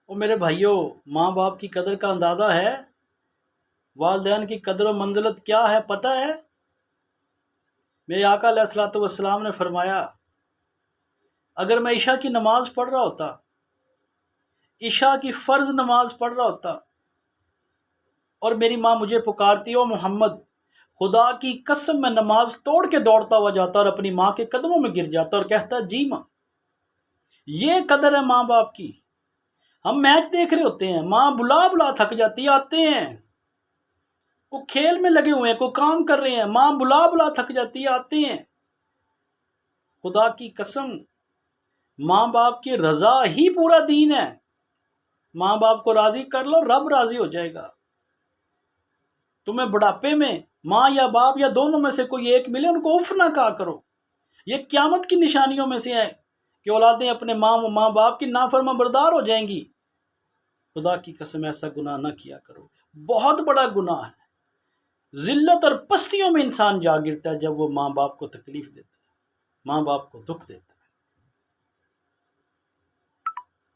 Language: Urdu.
اور میرے بھائیوں، ماں باپ کی قدر کا اندازہ ہے؟ والدین کی قدر و منزلت کیا ہے پتہ ہے؟ میرے آقا علیہ الصلوۃ والسلام نے فرمایا، اگر میں عشاء کی نماز پڑھ رہا ہوتا، عشاء کی فرض نماز پڑھ رہا ہوتا، اور میری ماں مجھے پکارتی ہو محمد، خدا کی قسم میں نماز توڑ کے دوڑتا ہوا جاتا اور اپنی ماں کے قدموں میں گر جاتا اور کہتا جی ماں۔ یہ قدر ہے ماں باپ کی۔ ہم میچ دیکھ رہے ہوتے ہیں، ماں بلا بلا تھک جاتی ہے، آتے ہیں، کو کھیل میں لگے ہوئے ہیں، کو کام کر رہے ہیں، ماں بلا بلا تھک جاتی ہے، آتے ہیں۔ خدا کی قسم، ماں باپ کی رضا ہی پورا دین ہے۔ ماں باپ کو راضی کر لو، رب راضی ہو جائے گا۔ تمہیں بڑھاپے میں ماں یا باپ یا دونوں میں سے کوئی ایک ملے، ان کو اف نہ کہا کرو۔ یہ قیامت کی نشانیوں میں سے ہے کہ اولادیں اپنے ماں باپ کی نافرما بردار ہو جائیں گی۔ خدا کی قسم ایسا گناہ نہ کیا کرو، بہت بڑا گناہ ہے۔ ذلت اور پستیوں میں انسان جا گرتا ہے جب وہ ماں باپ کو تکلیف دیتا ہے، ماں باپ کو دکھ دیتا ہے۔